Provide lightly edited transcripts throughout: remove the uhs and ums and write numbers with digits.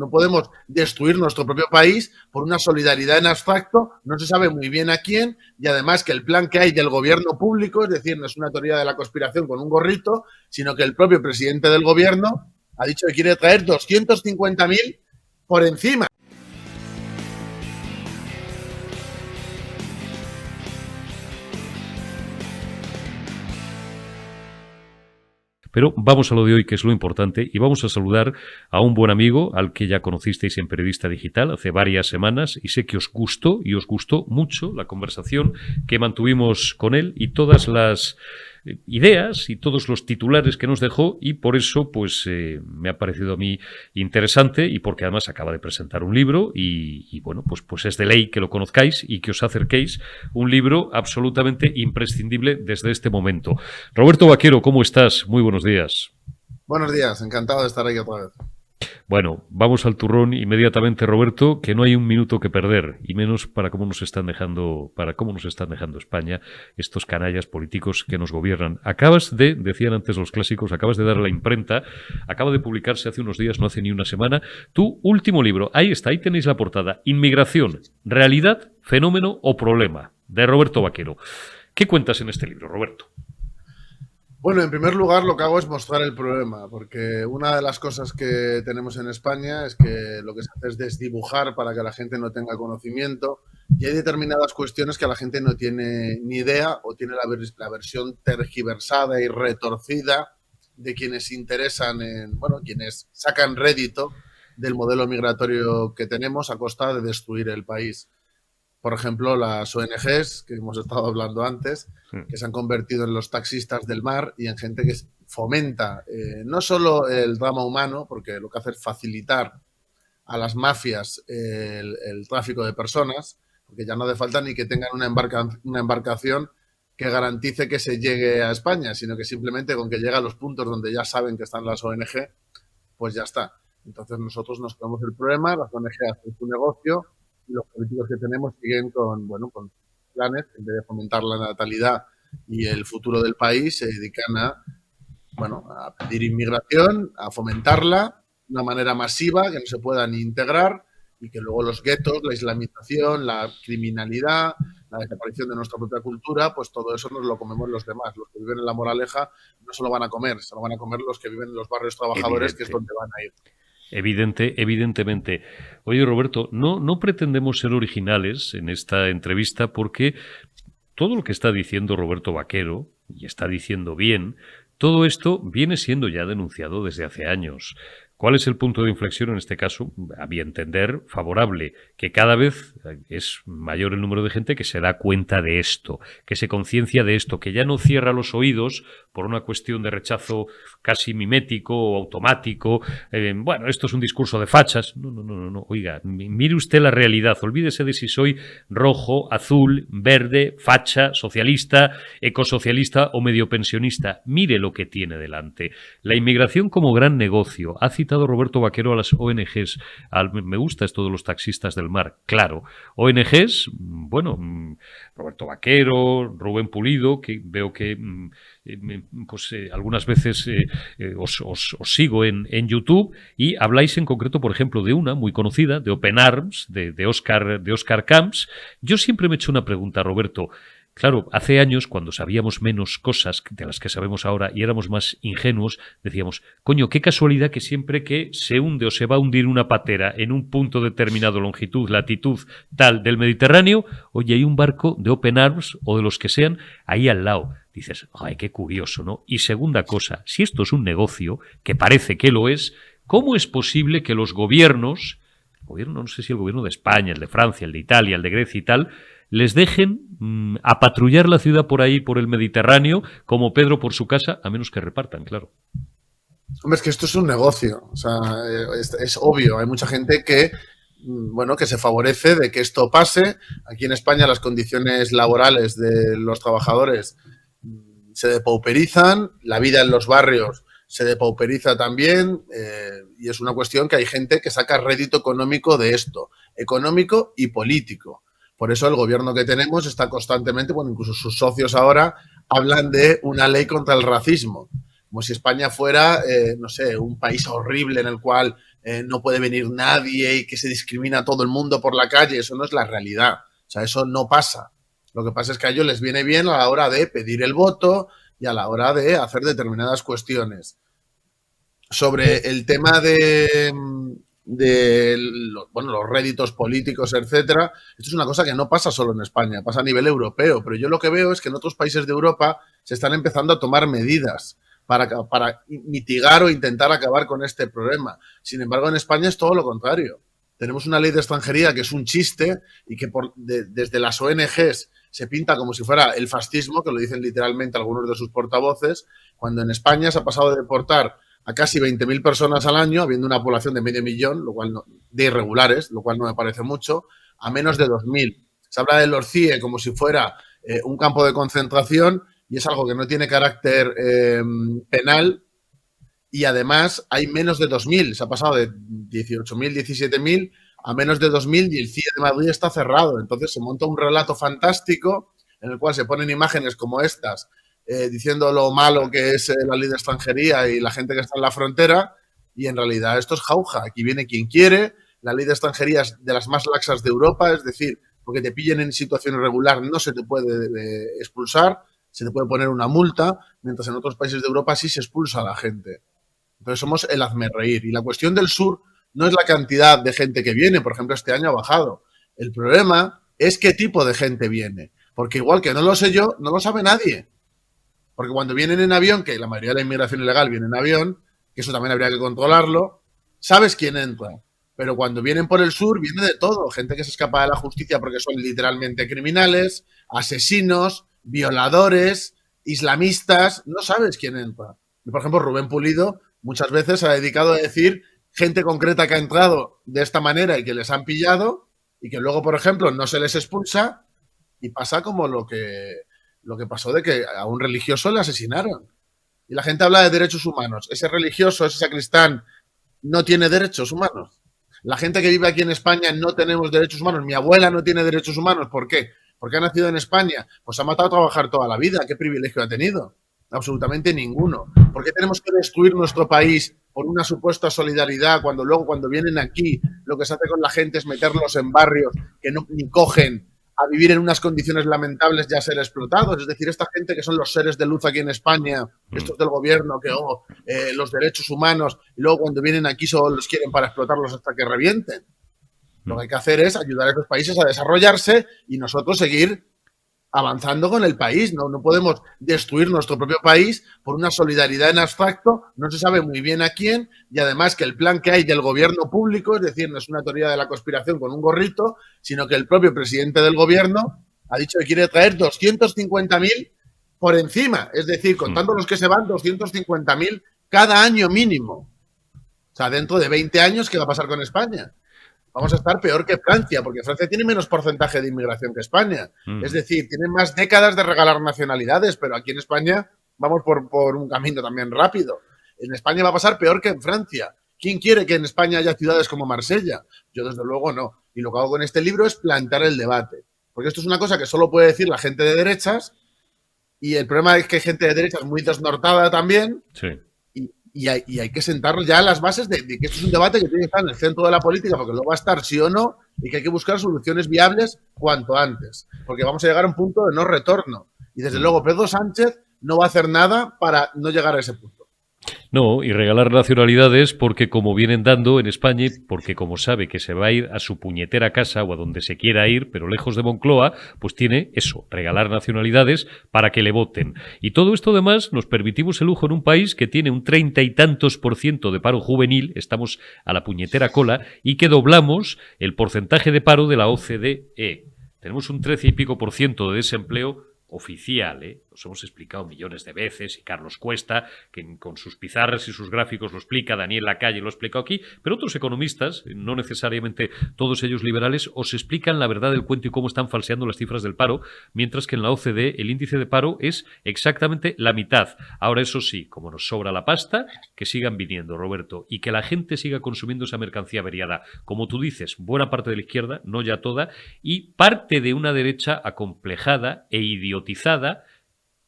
No podemos destruir nuestro propio país por una solidaridad en abstracto, no se sabe muy bien a quién, y además que el plan que hay del gobierno público, es decir, no es una teoría de la conspiración con un gorrito, sino que el propio presidente del gobierno ha dicho que quiere traer 250.000 por encima. Pero vamos a lo de hoy, que es lo importante, y vamos a saludar a un buen amigo al que ya conocisteis en Periodista Digital hace varias semanas, y sé que os gustó, y os gustó mucho la conversación que mantuvimos con él y todas las ideas y todos los titulares que nos dejó, y por eso pues me ha parecido a mí interesante, y porque además acaba de presentar un libro y bueno, pues es de ley que lo conozcáis y que os acerquéis, un libro absolutamente imprescindible desde este momento. Roberto Vaquero, ¿cómo estás? Muy buenos días. Buenos días, encantado de estar aquí otra vez. Bueno, vamos al turrón inmediatamente, Roberto, que no hay un minuto que perder, y menos para cómo nos están dejando España estos canallas políticos que nos gobiernan. Decían antes los clásicos, acabas de dar a la imprenta, acaba de publicarse hace unos días, no hace ni una semana, tu último libro. Ahí está, ahí tenéis la portada. Inmigración, realidad, fenómeno o problema, de Roberto Vaquero. ¿Qué cuentas en este libro, Roberto? Bueno, en primer lugar lo que hago es mostrar el problema, porque una de las cosas que tenemos en España es que lo que se hace es desdibujar para que la gente no tenga conocimiento, y hay determinadas cuestiones que la gente no tiene ni idea o tiene la versión tergiversada y retorcida de quienes interesan quienes sacan rédito del modelo migratorio que tenemos a costa de destruir el país. Por ejemplo, las ONGs, que hemos estado hablando antes, que se han convertido en los taxistas del mar y en gente que fomenta no solo el drama humano, porque lo que hace es facilitar a las mafias el tráfico de personas, porque ya no hace falta ni que tengan una embarcación que garantice que se llegue a España, sino que simplemente con que llegue a los puntos donde ya saben que están las ONG, pues ya está. Entonces nosotros nos creamos el problema, las ONG hacen su negocio, y los políticos que tenemos siguen con planes, en vez de fomentar la natalidad y el futuro del país, se dedican a pedir inmigración, a fomentarla de una manera masiva, que no se pueda ni integrar, y que luego los guetos, la islamización, la criminalidad, la desaparición de nuestra propia cultura, pues todo eso nos lo comemos los demás. Los que viven en La Moraleja no se lo van a comer, se lo van a comer los que viven en los barrios trabajadores, que es donde van a ir. Evidentemente. Oye, Roberto, no pretendemos ser originales en esta entrevista, porque todo lo que está diciendo Roberto Vaquero, y está diciendo bien, todo esto viene siendo ya denunciado desde hace años. ¿Cuál es el punto de inflexión en este caso? A mi entender, favorable, que cada vez es mayor el número de gente que se da cuenta de esto, que se conciencia de esto, que ya no cierra los oídos por una cuestión de rechazo casi mimético o automático. Esto es un discurso de fachas. No. Oiga, mire usted la realidad. Olvídese de si soy rojo, azul, verde, facha, socialista, ecosocialista o medio pensionista. Mire lo que tiene delante. La inmigración como gran negocio. Ha citado Roberto Vaquero a las ONGs. Me gusta esto de los taxistas del mar. Claro, ONGs, Roberto Vaquero, Rubén Pulido, que veo que algunas veces os sigo en YouTube, y habláis en concreto, por ejemplo, de una muy conocida, de Open Arms, de Oscar Camps. Yo siempre me he hecho una pregunta, Roberto. Claro, hace años, cuando sabíamos menos cosas de las que sabemos ahora y éramos más ingenuos, decíamos, coño, qué casualidad que siempre que se hunde o se va a hundir una patera en un punto determinado, longitud, latitud, tal, del Mediterráneo, oye, hay un barco de Open Arms o de los que sean ahí al lado. Dices, ay, qué curioso, ¿no? Y segunda cosa, si esto es un negocio, que parece que lo es, ¿cómo es posible que los gobiernos, no sé si el gobierno de España, el de Francia, el de Italia, el de Grecia y tal, les dejen a patrullar la ciudad por ahí, por el Mediterráneo, como Pedro por su casa, a menos que repartan, claro? Hombre, es que esto es un negocio, o sea, es obvio. Hay mucha gente que se favorece de que esto pase. Aquí en España las condiciones laborales de los trabajadores se depauperizan, la vida en los barrios se depauperiza también, y es una cuestión que hay gente que saca rédito económico de esto, económico y político. Por eso el gobierno que tenemos está constantemente, incluso sus socios ahora hablan de una ley contra el racismo, como si España fuera, un país horrible en el cual no puede venir nadie y que se discrimina a todo el mundo por la calle. Eso no es la realidad. O sea, eso no pasa. Lo que pasa es que a ellos les viene bien a la hora de pedir el voto y a la hora de hacer determinadas cuestiones. Sobre el tema de los réditos políticos, etcétera, esto es una cosa que no pasa solo en España, pasa a nivel europeo, pero yo lo que veo es que en otros países de Europa se están empezando a tomar medidas para mitigar o intentar acabar con este problema. Sin embargo, en España es todo lo contrario. Tenemos una ley de extranjería que es un chiste y que desde las ONGs se pinta como si fuera el fascismo, que lo dicen literalmente algunos de sus portavoces, cuando en España se ha pasado de deportar a casi 20.000 personas al año, habiendo una población de medio millón, lo cual de irregulares, lo cual no me parece mucho, a menos de 2.000. Se habla de los CIE como si fuera un campo de concentración y es algo que no tiene carácter penal y además hay menos de 2.000. Se ha pasado de 18.000, 17.000 a menos de 2.000 y el CIE de Madrid está cerrado. Entonces se monta un relato fantástico en el cual se ponen imágenes como estas diciendo lo malo que es la ley de extranjería y la gente que está en la frontera, y en realidad esto es jauja. Aquí viene quien quiere, la ley de extranjería es de las más laxas de Europa, es decir, porque te pillen en situación irregular no se te puede expulsar, se te puede poner una multa, mientras en otros países de Europa sí se expulsa a la gente. Entonces somos el hazmerreír. Y la cuestión del sur no es la cantidad de gente que viene, por ejemplo, este año ha bajado. El problema es qué tipo de gente viene, porque igual que no lo sé yo, no lo sabe nadie. Porque cuando vienen en avión, que la mayoría de la inmigración ilegal viene en avión, que eso también habría que controlarlo, sabes quién entra. Pero cuando vienen por el sur, viene de todo. Gente que se escapa de la justicia porque son literalmente criminales, asesinos, violadores, islamistas. No sabes quién entra. Y, por ejemplo, Rubén Pulido muchas veces se ha dedicado a decir gente concreta que ha entrado de esta manera y que les han pillado y que luego, por ejemplo, no se les expulsa y pasa como lo que pasó de que a un religioso le asesinaron. Y la gente habla de derechos humanos. Ese religioso, ese sacristán, no tiene derechos humanos. La gente que vive aquí en España no tenemos derechos humanos. Mi abuela no tiene derechos humanos. ¿Por qué? Porque ha nacido en España. Pues ha matado a trabajar toda la vida. ¿Qué privilegio ha tenido? Absolutamente ninguno. ¿Por qué tenemos que destruir nuestro país por una supuesta solidaridad cuando luego cuando vienen aquí lo que se hace con la gente es meterlos en barrios que no ni cogen a vivir en unas condiciones lamentables y a ser explotados? Es decir, esta gente que son los seres de luz aquí en España, estos del gobierno, que los derechos humanos, y luego cuando vienen aquí solo los quieren para explotarlos hasta que revienten. Lo que hay que hacer es ayudar a esos países a desarrollarse y nosotros seguir avanzando con el país. No podemos destruir nuestro propio país por una solidaridad en abstracto, no se sabe muy bien a quién, y además que el plan que hay del gobierno público, es decir, no es una teoría de la conspiración con un gorrito, sino que el propio presidente del gobierno ha dicho que quiere traer 250.000 por encima, es decir, contando los que se van, 250.000 cada año mínimo. O sea, dentro de 20 años, ¿qué va a pasar con España? Vamos a estar peor que Francia, porque Francia tiene menos porcentaje de inmigración que España. Es decir, tiene más décadas de regalar nacionalidades, pero aquí en España vamos por un camino también rápido. En España va a pasar peor que en Francia. ¿Quién quiere que en España haya ciudades como Marsella? Yo, desde luego, no. Y lo que hago con este libro es plantear el debate. Porque esto es una cosa que solo puede decir la gente de derechas, y el problema es que hay gente de derechas muy desnortada también. Sí. Y hay que sentar ya las bases de que esto es un debate que tiene que estar en el centro de la política, porque luego va a estar sí o no, y que hay que buscar soluciones viables cuanto antes, porque vamos a llegar a un punto de no retorno. Y desde luego Pedro Sánchez no va a hacer nada para no llegar a ese punto. No, y regalar nacionalidades porque como vienen dando en España, porque como sabe que se va a ir a su puñetera casa o a donde se quiera ir, pero lejos de Moncloa, pues tiene eso, regalar nacionalidades para que le voten. Y todo esto además nos permitimos el lujo en un país que tiene un 30 y tantos % de paro juvenil, estamos a la puñetera cola, y que doblamos el porcentaje de paro de la OCDE. Tenemos un 13 y pico % de desempleo oficial, Nos hemos explicado millones de veces, y Carlos Cuesta, que con sus pizarras y sus gráficos lo explica, Daniel Lacalle lo ha explicado aquí, pero otros economistas, no necesariamente todos ellos liberales, os explican la verdad del cuento y cómo están falseando las cifras del paro, mientras que en la OCDE el índice de paro es exactamente la mitad. Ahora, eso sí, como nos sobra la pasta, que sigan viniendo, Roberto, y que la gente siga consumiendo esa mercancía averiada. Como tú dices, buena parte de la izquierda, no ya toda, y parte de una derecha acomplejada e idiotizada,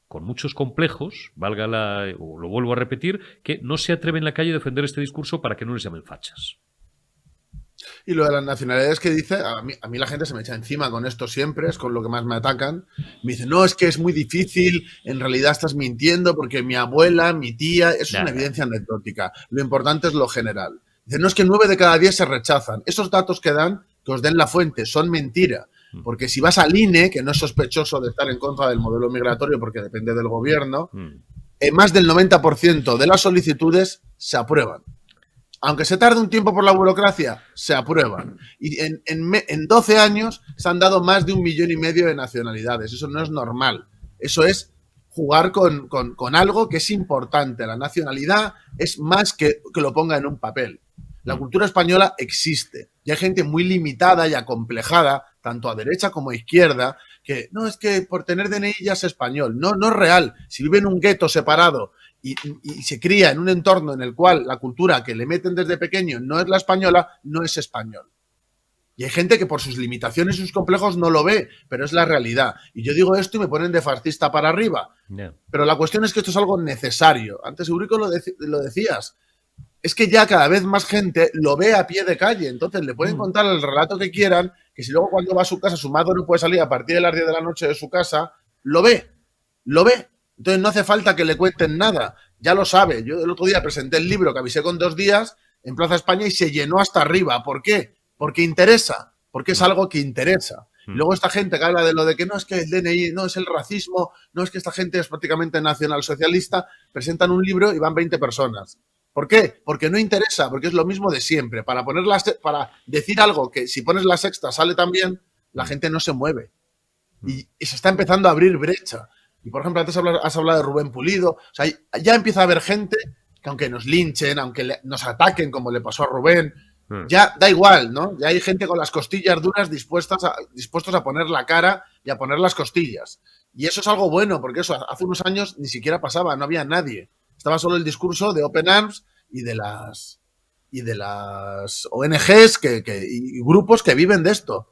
con muchos complejos, lo vuelvo a repetir, que no se atreven en la calle a defender este discurso para que no les llamen fachas. Y lo de las nacionalidades que dice, a mí la gente se me echa encima con esto siempre, es con lo que más me atacan. Me dicen, no, es que es muy difícil, en realidad estás mintiendo porque mi abuela, mi tía, eso es una evidencia anecdótica. Lo importante es lo general. Dicen, no, es que 9 de cada 10 se rechazan. Esos datos que dan, que os den la fuente, son mentira. Porque si vas al INE, que no es sospechoso de estar en contra del modelo migratorio porque depende del gobierno, más del 90% de las solicitudes se aprueban. Aunque se tarde un tiempo por la burocracia, se aprueban. Y en 12 años se han dado más de 1,5 millones de nacionalidades. Eso no es normal. Eso es jugar con algo que es importante. La nacionalidad es más que lo ponga en un papel. La cultura española existe. Y hay gente muy limitada y acomplejada, tanto a derecha como a izquierda, que no, es que por tener DNI ya es español. No, no es real. Si vive en un gueto separado y se cría en un entorno en el cual la cultura que le meten desde pequeño no es la española, no es español. Y hay gente que por sus limitaciones y sus complejos no lo ve, pero es la realidad. Y yo digo esto y me ponen de fascista para arriba. No. Pero la cuestión es que esto es algo necesario. Antes, Eurico, lo decías. Es que ya cada vez más gente lo ve a pie de calle. Entonces le pueden contar el relato que quieran, que si luego cuando va a su casa su madre no puede salir a partir de las 10 de la noche de su casa, lo ve. Lo ve. Entonces no hace falta que le cuenten nada, ya lo sabe. Yo el otro día presenté el libro que avisé con 2 días en Plaza España y se llenó hasta arriba. ¿Por qué? Porque interesa, porque es algo que interesa. Y luego esta gente que habla de lo de que no es que el DNI, no es el racismo, no es que esta gente es prácticamente nacionalsocialista, presentan un libro y van 20 personas. ¿Por qué? Porque no interesa, porque es lo mismo de siempre. Para decir algo que si pones la sexta sale también, la gente no se mueve. Y se está empezando a abrir brecha. Y, por ejemplo, antes has hablado de Rubén Pulido. O sea, ya empieza a haber gente que aunque nos linchen, aunque nos ataquen, como le pasó a Rubén, ya da igual, ¿no? Ya hay gente con las costillas duras dispuestos a poner la cara y a poner las costillas. Y eso es algo bueno, porque eso hace unos años ni siquiera pasaba, no había nadie. Estaba solo el discurso de Open Arms y de las ONGs y grupos que viven de esto.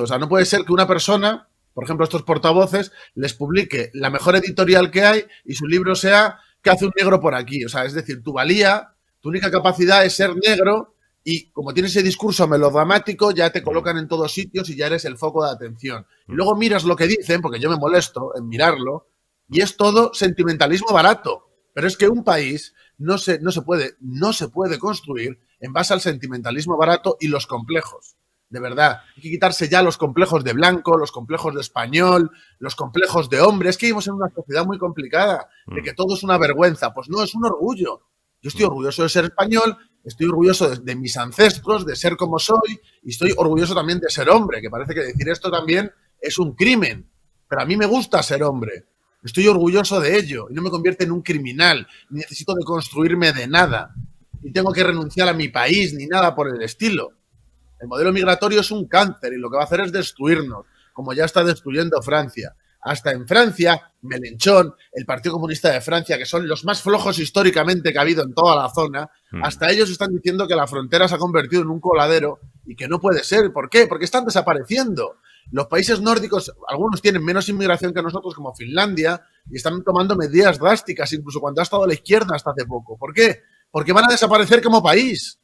O sea, no puede ser que una persona, por ejemplo, estos portavoces, les publique la mejor editorial que hay y su libro sea ¿qué hace un negro por aquí? O sea, es decir, tu valía, tu única capacidad es ser negro y como tienes ese discurso melodramático ya te colocan en todos sitios y ya eres el foco de atención. Y luego miras lo que dicen, porque yo me molesto en mirarlo, y es todo sentimentalismo barato. Pero es que un país no se puede construir en base al sentimentalismo barato y los complejos. De verdad, hay que quitarse ya los complejos de blanco, los complejos de español, los complejos de hombre. Es que vivimos en una sociedad muy complicada, de que todo es una vergüenza. Pues no, es un orgullo. Yo estoy orgulloso de ser español, estoy orgulloso de mis ancestros, de ser como soy, y estoy orgulloso también de ser hombre, que parece que decir esto también es un crimen. Pero a mí me gusta ser hombre. Estoy orgulloso de ello y no me convierte en un criminal. Ni necesito deconstruirme de nada. Ni tengo que renunciar a mi país ni nada por el estilo. El modelo migratorio es un cáncer y lo que va a hacer es destruirnos, como ya está destruyendo Francia. Hasta en Francia, Mélenchon, el Partido Comunista de Francia, que son los más flojos históricamente que ha habido en toda la zona, hasta ellos están diciendo que la frontera se ha convertido en un coladero y que no puede ser. ¿Por qué? Porque están desapareciendo. Los países nórdicos, algunos tienen menos inmigración que nosotros, como Finlandia, y están tomando medidas drásticas, incluso cuando ha estado a la izquierda hasta hace poco. ¿Por qué? Porque van a desaparecer como país.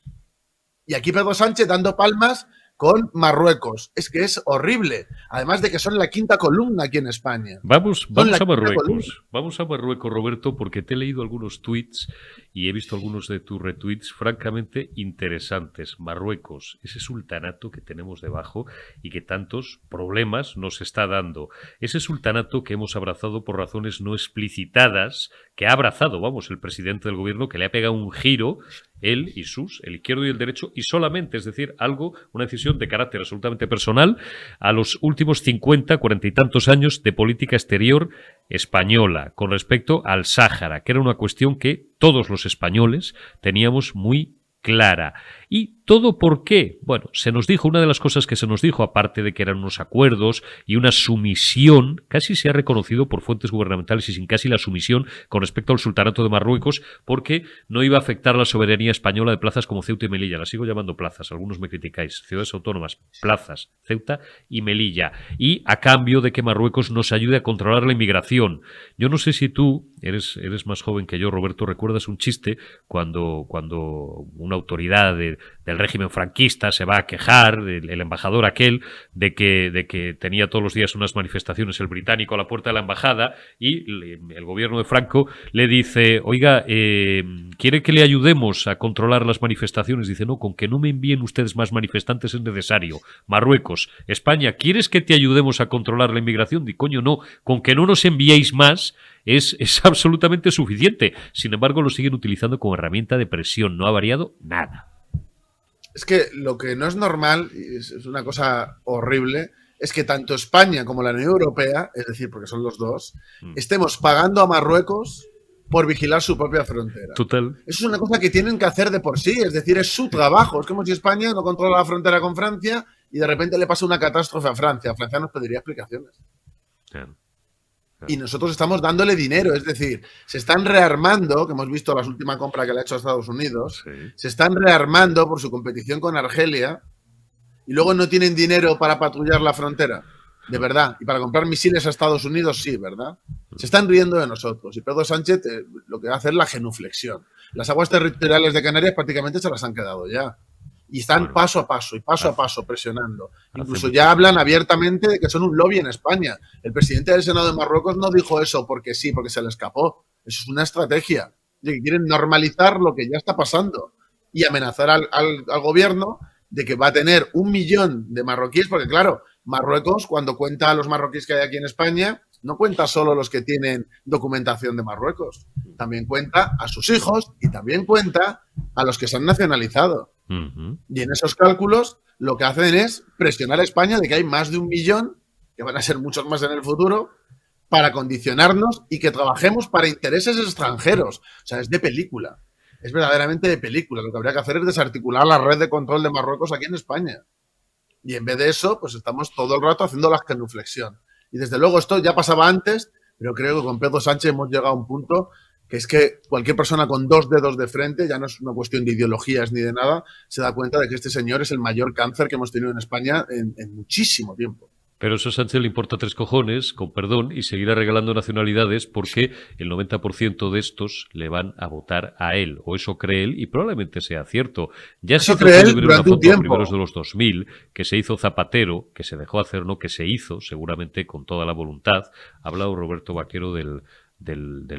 Y aquí Pedro Sánchez dando palmas con Marruecos. Es que es horrible. Además de que son la quinta columna aquí en España. Vamos a Marruecos. Vamos a Marruecos, Roberto, porque te he leído algunos tweets y he visto algunos de tus retweets francamente interesantes. Marruecos, ese sultanato que tenemos debajo y que tantos problemas nos está dando. Ese sultanato que hemos abrazado por razones no explicitadas, que ha abrazado, el presidente del gobierno, que le ha pegado un giro, él y el izquierdo y el derecho, y solamente, es decir, una decisión de carácter absolutamente personal, a los últimos 40 y tantos años de política exterior española con respecto al Sáhara, que era una cuestión que todos los españoles teníamos muy clara. ¿Y todo por qué? Bueno, se nos dijo, una de las cosas que se nos dijo, aparte de que eran unos acuerdos y una sumisión, casi se ha reconocido por fuentes gubernamentales y sin casi la sumisión con respecto al sultanato de Marruecos, porque no iba a afectar la soberanía española de plazas como Ceuta y Melilla. Las sigo llamando plazas, algunos me criticáis, ciudades autónomas, plazas, Ceuta y Melilla. Y a cambio de que Marruecos nos ayude a controlar la inmigración. Yo no sé si tú, eres más joven que yo, Roberto, recuerdas un chiste cuando una autoridad del régimen franquista, se va a quejar, el embajador aquel, de que tenía todos los días unas manifestaciones el británico a la puerta de la embajada y el gobierno de Franco le dice, oiga, ¿quiere que le ayudemos a controlar las manifestaciones? Dice, no, con que no me envíen ustedes más manifestantes es necesario. Marruecos, España, ¿quieres que te ayudemos a controlar la inmigración? Di, coño, no, con que no nos enviéis más es absolutamente suficiente. Sin embargo, lo siguen utilizando como herramienta de presión. No ha variado nada. Es que lo que no es normal, y es una cosa horrible, es que tanto España como la Unión Europea, es decir, porque son los dos, estemos pagando a Marruecos por vigilar su propia frontera. Total. Eso es una cosa que tienen que hacer de por sí, es decir, es su trabajo. Es como si España no controla la frontera con Francia y de repente le pasa una catástrofe a Francia. Francia nos pediría explicaciones. Claro. Y nosotros estamos dándole dinero, es decir, se están rearmando, que hemos visto la última compra que le ha hecho a Estados Unidos, Sí. se están rearmando por su competición con Argelia y luego no tienen dinero para patrullar la frontera, de verdad, y para comprar misiles a Estados Unidos, sí, ¿verdad? Se están riendo de nosotros y Pedro Sánchez lo que va a hacer es la genuflexión. Las aguas territoriales de Canarias prácticamente se las han quedado ya. Y están paso a paso y paso a paso presionando. Incluso ya hablan abiertamente de que son un lobby en España. El presidente del Senado de Marruecos no dijo eso porque sí, porque se le escapó. Eso es una estrategia de que quieren normalizar lo que ya está pasando y amenazar al gobierno de que va a tener 1 millón de marroquíes, porque claro, Marruecos, cuando cuenta a los marroquíes que hay aquí en España, no cuenta solo los que tienen documentación de Marruecos, también cuenta a sus hijos y también cuenta a los que se han nacionalizado. Y en esos cálculos lo que hacen es presionar a España de que hay más de 1 millón, que van a ser muchos más en el futuro, para condicionarnos y que trabajemos para intereses extranjeros. O sea, es de película. Es verdaderamente de película. Lo que habría que hacer es desarticular la red de control de Marruecos aquí en España. Y en vez de eso, pues estamos todo el rato haciendo la genuflexión. Y desde luego esto ya pasaba antes, pero creo que con Pedro Sánchez hemos llegado a un punto que es que cualquier persona con 2 dedos de frente, ya no es una cuestión de ideologías ni de nada, se da cuenta de que este señor es el mayor cáncer que hemos tenido en España en muchísimo tiempo. Pero eso a Sánchez le importa 3 cojones, con perdón, y seguirá regalando nacionalidades porque el 90% de estos le van a votar a él, o eso cree él, y probablemente sea cierto. Ya se cree él ver una foto a primeros de los 2000, que se hizo Zapatero, que se dejó hacer, no que se hizo, seguramente con toda la voluntad. Ha hablado Roberto Vaquero del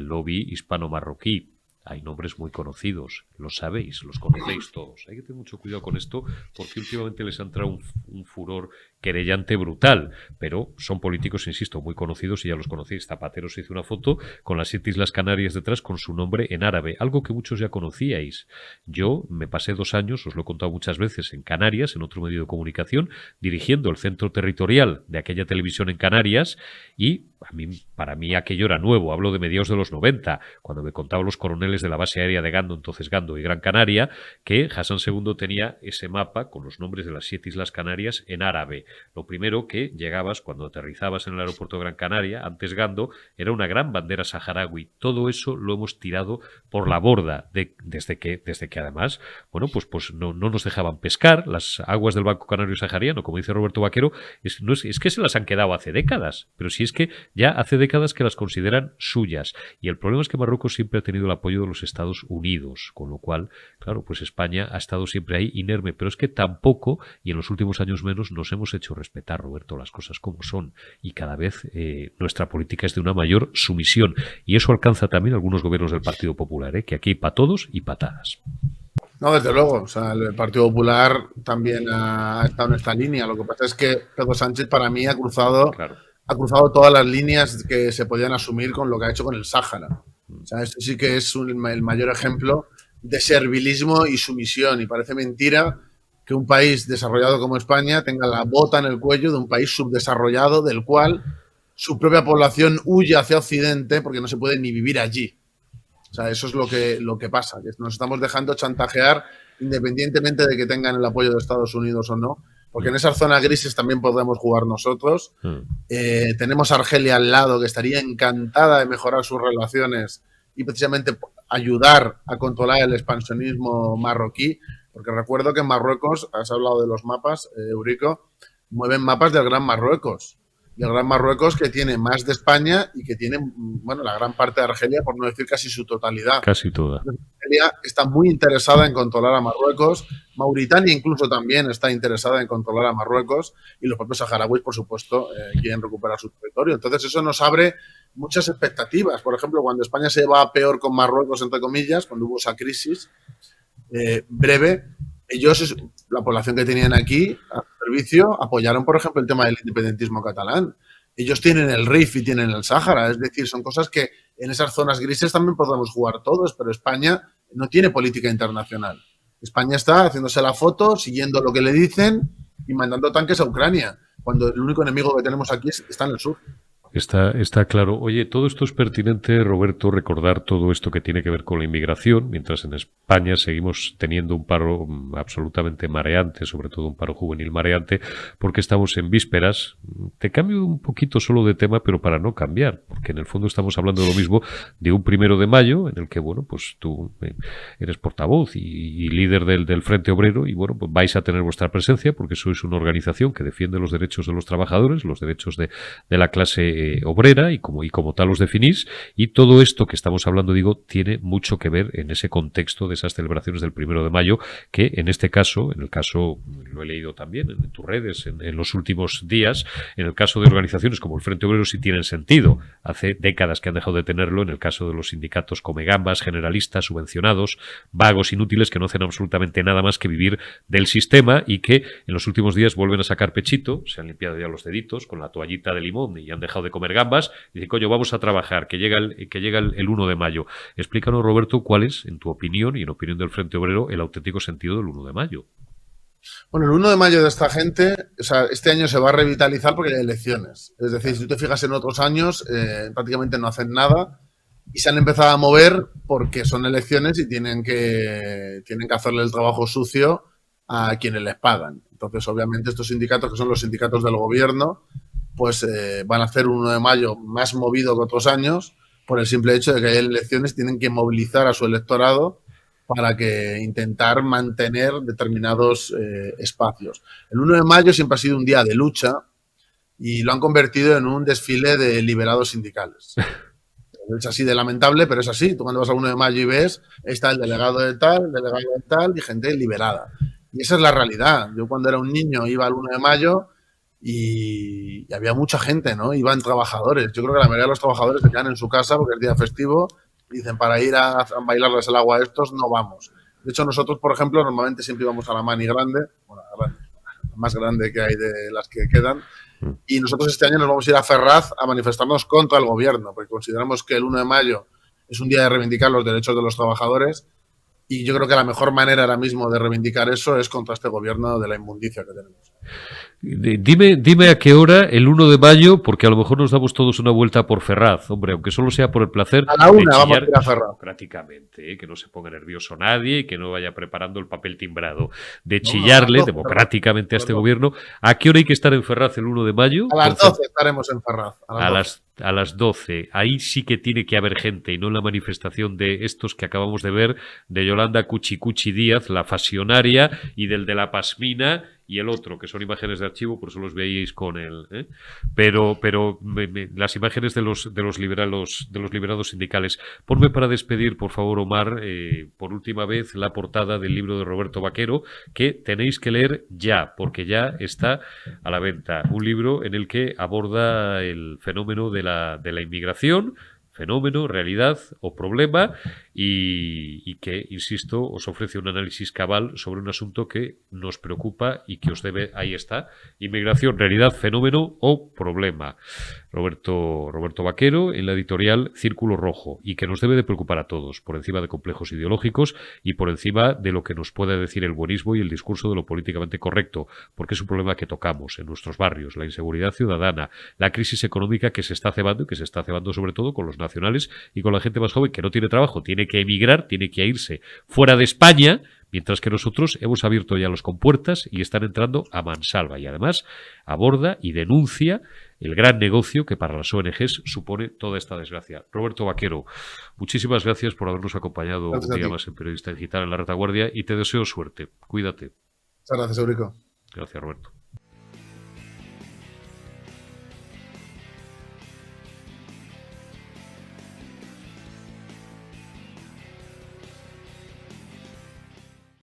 lobby hispano-marroquí. Hay nombres muy conocidos, lo sabéis, los conocéis todos. Hay que tener mucho cuidado con esto porque últimamente les ha entrado un furor querellante brutal, pero son políticos, insisto, muy conocidos y ya los conocéis. Zapatero se hizo una foto con las 7 Islas Canarias detrás con su nombre en árabe, algo que muchos ya conocíais. Yo me pasé 2 años, os lo he contado muchas veces, en Canarias, en otro medio de comunicación, dirigiendo el centro territorial de aquella televisión en Canarias y para mí aquello era nuevo. Hablo de mediados de los 90, cuando me contaban los coroneles de la base aérea de Gando, entonces Gando y Gran Canaria, que Hassan II tenía ese mapa con los nombres de las 7 Islas Canarias en árabe. Lo primero que llegabas cuando aterrizabas en el aeropuerto de Gran Canaria, antes Gando, era una gran bandera saharaui. Todo eso lo hemos tirado por la borda desde que además, bueno, pues no nos dejaban pescar. Las aguas del Banco Canario Sahariano, como dice Roberto Vaquero, es que se las han quedado hace décadas, pero si es que ya hace décadas que las consideran suyas. Y el problema es que Marruecos siempre ha tenido el apoyo de los Estados Unidos, con lo cual, claro, pues España ha estado siempre ahí inerme, pero es que tampoco, y en los últimos años menos, nos hemos hecho respetar, Roberto, las cosas como son, y cada vez nuestra política es de una mayor sumisión, y eso alcanza también algunos gobiernos del Partido Popular, que aquí hay para todos y patadas. No, desde luego, o sea, el Partido Popular también ha estado en esta línea. Lo que pasa es que Pedro Sánchez para mí ha cruzado todas las líneas que se podían asumir con lo que ha hecho con el Sáhara. O sea, esto sí que es el mayor ejemplo de servilismo y sumisión, y parece mentira que un país desarrollado como España tenga la bota en el cuello de un país subdesarrollado del cual su propia población huye hacia Occidente porque no se puede ni vivir allí. O sea, eso es lo que pasa, que nos estamos dejando chantajear independientemente de que tengan el apoyo de Estados Unidos o no, porque en esas zonas grises también podemos jugar nosotros. Tenemos a Argelia al lado, que estaría encantada de mejorar sus relaciones y precisamente ayudar a controlar el expansionismo marroquí, porque recuerdo que en Marruecos, has hablado de los mapas, Eurico, mueven mapas del Gran Marruecos. y el Gran Marruecos, que tiene más de España y que tiene, bueno, la gran parte de Argelia, por no decir casi su totalidad. Casi toda. Argelia está muy interesada en controlar a Marruecos, Mauritania incluso también está interesada en controlar a Marruecos, y los propios saharauis, por supuesto, quieren recuperar su territorio. Entonces eso nos abre muchas expectativas. Por ejemplo, cuando España se va peor con Marruecos, entre comillas, cuando hubo esa crisis breve, ellos, la población que tenían aquí a servicio, apoyaron, por ejemplo, el tema del independentismo catalán. Ellos tienen el Rif y tienen el Sáhara, es decir, son cosas que en esas zonas grises también podemos jugar todos, pero España no tiene política internacional. España está haciéndose la foto, siguiendo lo que le dicen y mandando tanques a Ucrania, cuando el único enemigo que tenemos aquí está en el sur. Está claro. Oye, todo esto es pertinente, Roberto, recordar todo esto que tiene que ver con la inmigración, mientras en España seguimos teniendo un paro absolutamente mareante, sobre todo un paro juvenil mareante, porque estamos en vísperas. Te cambio un poquito solo de tema, pero para no cambiar, porque en el fondo estamos hablando de lo mismo, de un 1 de mayo, en el que, bueno, pues tú eres portavoz y líder del Frente Obrero, y bueno, pues vais a tener vuestra presencia, porque sois una organización que defiende los derechos de los trabajadores, los derechos de la clase obrera, y como tal los definís, y todo esto que estamos hablando, digo, tiene mucho que ver en ese contexto de esas celebraciones del 1 de mayo, que en este caso, en el caso, lo he leído también en tus redes en los últimos días, en el caso de organizaciones como el Frente Obrero sí tienen sentido. Hace décadas que han dejado de tenerlo en el caso de los sindicatos comegambas, generalistas, subvencionados, vagos, inútiles, que no hacen absolutamente nada más que vivir del sistema, y que en los últimos días vuelven a sacar pechito, se han limpiado ya los deditos con la toallita de limón y han dejado de comer gambas, y dicen, coño, vamos a trabajar, que llega el 1 de mayo. Explícanos, Roberto, cuál es, en tu opinión y en opinión del Frente Obrero, el auténtico sentido del 1 de mayo. Bueno, el 1 de mayo de esta gente, o sea, este año se va a revitalizar porque hay elecciones. Es decir, si tú te fijas en otros años, prácticamente no hacen nada y se han empezado a mover porque son elecciones y tienen que hacerle el trabajo sucio a quienes les pagan. Entonces, obviamente, estos sindicatos, que son los sindicatos del gobierno, pues van a hacer un 1 de mayo más movido que otros años por el simple hecho de que hay elecciones, tienen que movilizar a su electorado para que intentar mantener determinados espacios. El 1 de mayo siempre ha sido un día de lucha y lo han convertido en un desfile de liberados sindicales. Es así de lamentable, pero es así. Tú cuando vas al 1 de mayo y ves, está el delegado de tal, el delegado de tal y gente liberada. Y esa es la realidad. Yo cuando era un niño iba al 1 de mayo y había mucha gente, ¿no? Iban trabajadores. Yo creo que la mayoría de los trabajadores se quedan en su casa porque es día festivo y dicen, para ir a bailarles el agua a estos, no vamos. De hecho, nosotros, por ejemplo, normalmente siempre íbamos a la Mani Grande, bueno, la más grande que hay de las que quedan, y nosotros este año nos vamos a ir a Ferraz a manifestarnos contra el gobierno, porque consideramos que el 1 de mayo es un día de reivindicar los derechos de los trabajadores, y yo creo que la mejor manera ahora mismo de reivindicar eso es contra este gobierno de la inmundicia que tenemos. Dime a qué hora el 1 de mayo, porque a lo mejor nos damos todos una vuelta por Ferraz, hombre, aunque solo sea por el placer a la una de vamos a chillar ir a Ferraz. democráticamente, que no se ponga nervioso nadie y que no vaya preparando el papel timbrado, de chillarle democráticamente a este gobierno. ¿A qué hora hay que estar en Ferraz el 1 de mayo? A las 12 estaremos en Ferraz. A las 12. Ahí sí que tiene que haber gente y no en la manifestación de estos que acabamos de ver, de Yolanda Cuchicuchi Díaz, la fasionaria, y del de la Pasmina y el otro, que son imágenes de archivo, por eso los veíais con él. Pero las imágenes de los liberados sindicales. Ponme para despedir, por favor, Omar, por última vez, la portada del libro de Roberto Vaquero, que tenéis que leer ya, porque ya está a la venta. Un libro en el que aborda el fenómeno de la inmigración, fenómeno, realidad o problema, y que, insisto, os ofrece un análisis cabal sobre un asunto que nos preocupa y que os debe, ahí está, inmigración, realidad, fenómeno o problema. Roberto Vaquero, en la editorial Círculo Rojo, y que nos debe de preocupar a todos, por encima de complejos ideológicos y por encima de lo que nos pueda decir el buenismo y el discurso de lo políticamente correcto, porque es un problema que tocamos en nuestros barrios, la inseguridad ciudadana, la crisis económica que se está cebando, y que se está cebando sobre todo con los nacionales y con la gente más joven que no tiene trabajo, tiene que emigrar, tiene que irse fuera de España, mientras que nosotros hemos abierto ya los compuertas y están entrando a mansalva, y además aborda y denuncia el gran negocio que para las ONGs supone toda esta desgracia. Roberto Vaquero, muchísimas gracias por habernos acompañado un día más en Periodista Digital en La Retaguardia, y te deseo suerte. Cuídate. Muchas gracias, Eurico. Gracias, Roberto.